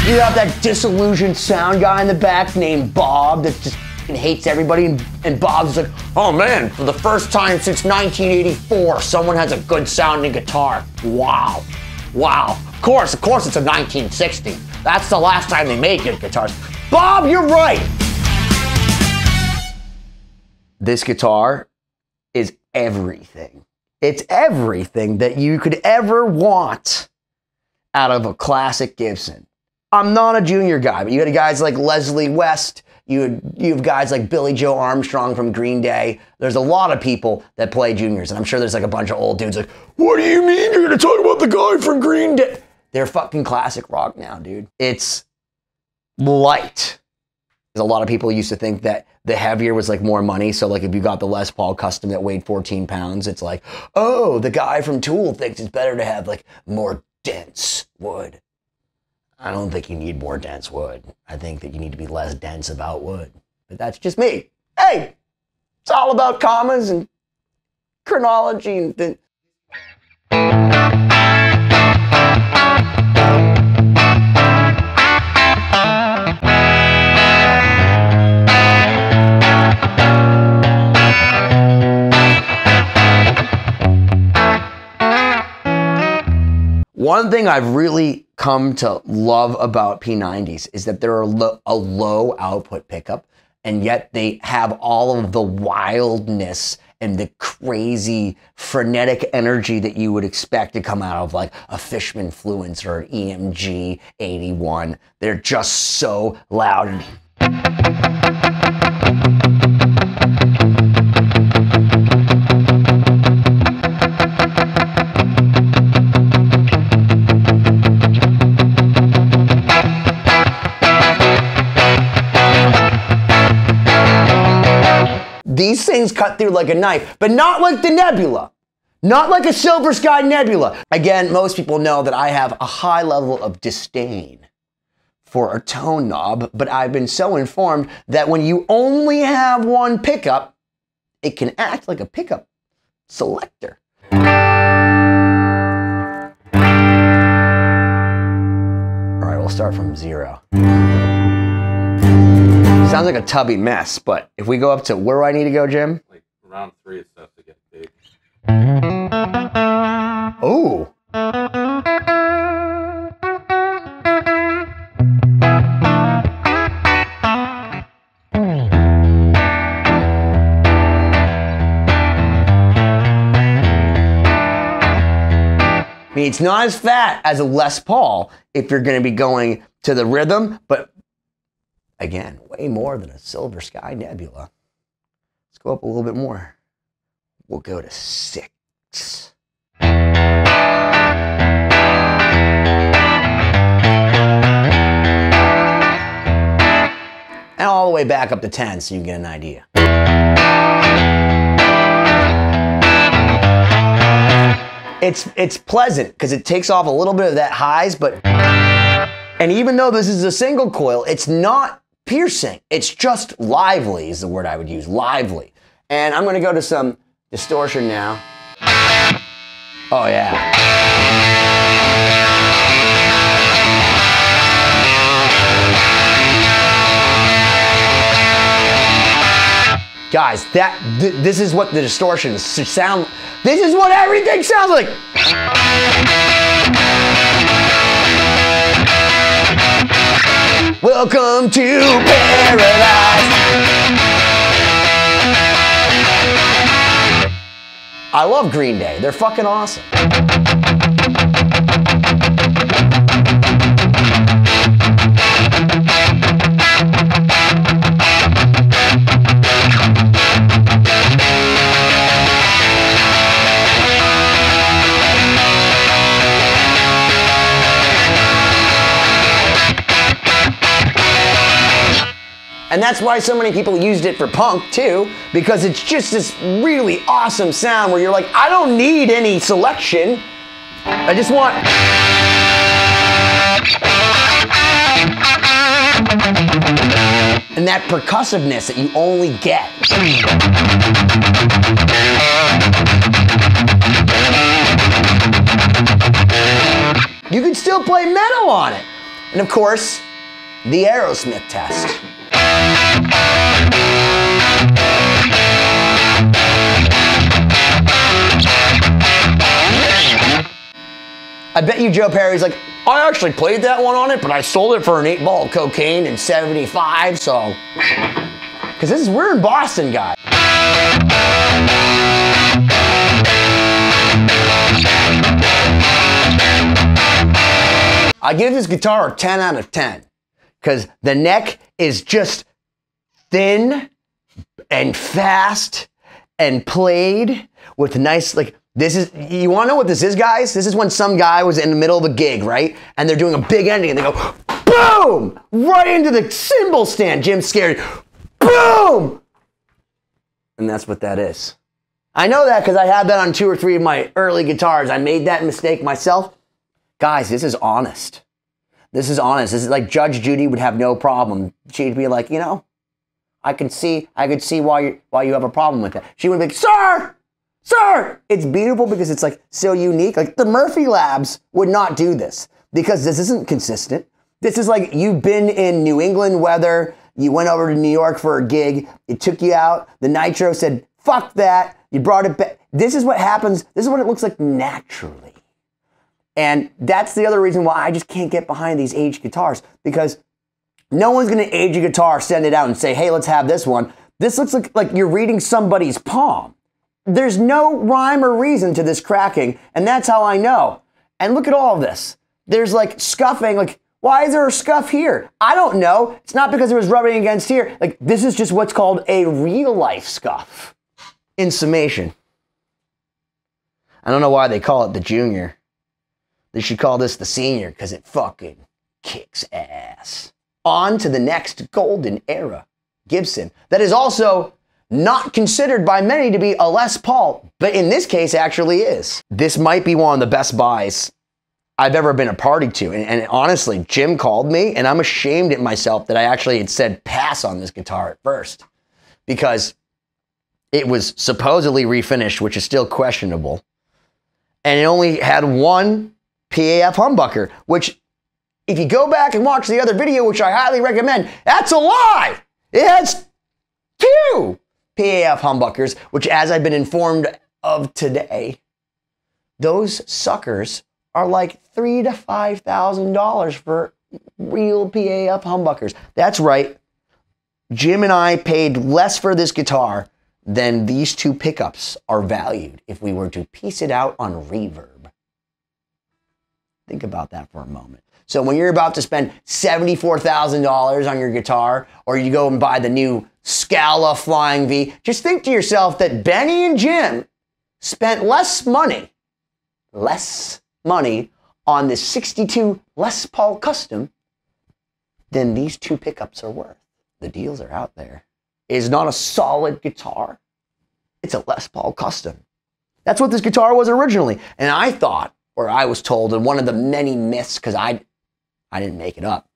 You have that disillusioned sound guy in the back named Bob that just hates everybody, and Bob's like, oh man, for the first time since 1984, someone has a good sounding guitar. Wow. Wow. Of course, it's a 1960. That's the last time they made good guitars. Bob, you're right. This guitar is everything. It's everything that you could ever want out of a classic Gibson. I'm not a junior guy, but you had guys like Leslie West, you have guys like Billy Joe Armstrong from Green Day. There's a lot of people that play juniors, and I'm sure there's like a bunch of old dudes like, what do you mean you're gonna talk about the guy from Green Day? They're fucking classic rock now, dude. It's light. A lot of people used to think that the heavier was like more money. So like if you got the Les Paul Custom that weighed 14 pounds, it's like, oh, the guy from Tool thinks it's better to have like more dense wood. I don't think you need more dense wood. I think that you need to be less dense about wood. But that's just me. Hey, it's all about commas and chronology and things. One thing I've really come to love about P90s is that they're a low output pickup, and yet they have all of the wildness and the crazy frenetic energy that you would expect to come out of like a Fishman Fluence or an EMG 81. They're just so loud. These things cut through like a knife, but not like the Nebula. Not like a Silver Sky Nebula. Again, most people know that I have a high level of disdain for a tone knob, but I've been so informed that when you only have one pickup, it can act like a pickup selector. All right, we'll start from 0. Sounds like a tubby mess, but if we go up to where do I need to go, Jim? Like around 3 it starts to get big. Ooh. I mean, it's not as fat as a Les Paul if you're going to be going to the rhythm, but again, way more than a Silver Sky Nebula. Let's go up a little bit more. We'll go to 6. And all the way back up to 10 so you can get an idea. It's pleasant because it takes off a little bit of that highs, but and even though this is a single coil, it's not piercing. It's just lively is the word I would use, lively. And I'm gonna go to some distortion now. Oh yeah. Guys, this is what the distortions sound. This is what everything sounds like. Welcome to paradise. I love Green Day. They're fucking awesome. And that's why so many people used it for punk too, because it's just this really awesome sound where you're like, I don't need any selection. I just want... And that percussiveness that you only get. You can still play metal on it. And of course, the Aerosmith test. I bet you Joe Perry's like, I actually played that one on it, but I sold it for an 8-ball of cocaine in '75, so. Because we're in Boston, guys. I give this guitar a 10 out of 10 because the neck is just thin and fast and played with nice, like, this is, you want to know what this is, guys? This is when some guy was in the middle of a gig, right? And they're doing a big ending and they go, boom, right into the cymbal stand. Jim's scared. Boom! And that's what that is. I know that because I had that on 2 or 3 of my early guitars. I made that mistake myself. Guys, this is honest. This is honest. This is like Judge Judy would have no problem. She'd be like, you know, I could see why you have a problem with that. She would be like, sir, it's beautiful because it's like so unique. Like the Murphy Labs would not do this because this isn't consistent. This is like you've been in New England weather. You went over to New York for a gig. It took you out. The Nitro said, fuck that. You brought it back. This is what happens. This is what it looks like naturally. And that's the other reason why I just can't get behind these aged guitars because no one's going to age a guitar, send it out and say, hey, let's have this one. This looks like you're reading somebody's palm. There's no rhyme or reason to this cracking, and that's how I know. And look at all of this. There's like scuffing, like, why is there a scuff here? I don't know. It's not because it was rubbing against here. Like, this is just what's called a real-life scuff. In summation, I don't know why they call it the Junior. They should call this the Senior because it fucking kicks ass. On to the next golden era Gibson that is also not considered by many to be a Les Paul, but in this case actually is. This might be one of the best buys I've ever been a party to. And honestly, Jim called me and I'm ashamed at myself that I actually had said pass on this guitar at first because it was supposedly refinished, which is still questionable. And it only had one PAF humbucker, which if you go back and watch the other video, which I highly recommend, that's a lie. It has 2 PAF humbuckers, which as I've been informed of today, those suckers are like $3,000 to $5,000 for real PAF humbuckers. That's right. Jim and I paid less for this guitar than these 2 pickups are valued if we were to piece it out on reverb. Think about that for a moment. So when you're about to spend $74,000 on your guitar, or you go and buy the new Scala Flying V, just think to yourself that Benny and Jim spent less money on this 62 Les Paul Custom than these 2 pickups are worth. The deals are out there. It is not a solid guitar. It's a Les Paul Custom. That's what this guitar was originally. And I thought, or I was told, and one of the many myths, because I didn't make it up,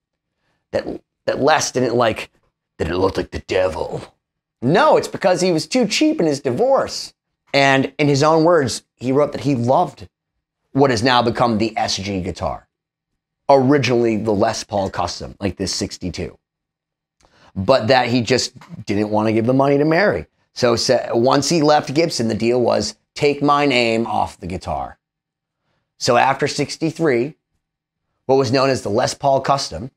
that Les didn't like that it looked like the devil. No, it's because he was too cheap in his divorce. And in his own words, he wrote that he loved what has now become the SG guitar. Originally the Les Paul Custom, like this 62. But that he just didn't want to give the money to Mary. So once he left Gibson, the deal was take my name off the guitar. So after 63, what was known as the Les Paul Custom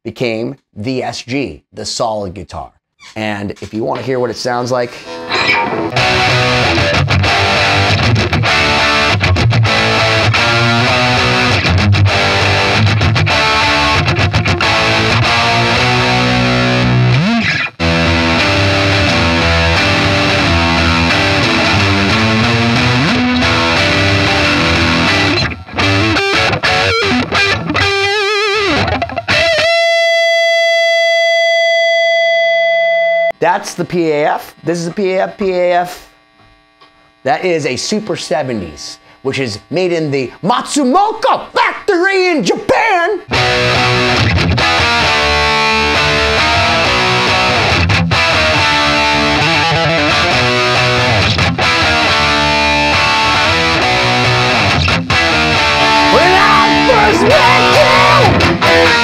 became the SG, the solid guitar. And if you want to hear what it sounds like, that's the PAF. This is a PAF. That is a Super 70s, which is made in the Matsumoto factory in Japan. When I first met you,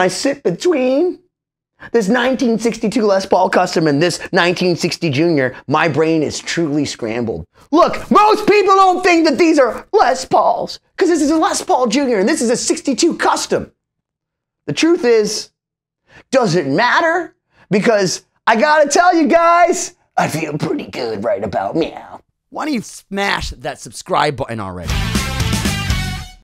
I sit between this 1962 Les Paul Custom and this 1960 Junior, my brain is truly scrambled. Look, most people don't think that these are Les Pauls because this is a Les Paul Junior and this is a 62 Custom. The truth is, doesn't matter because I gotta tell you guys, I feel pretty good right about now. Why don't you smash that subscribe button already?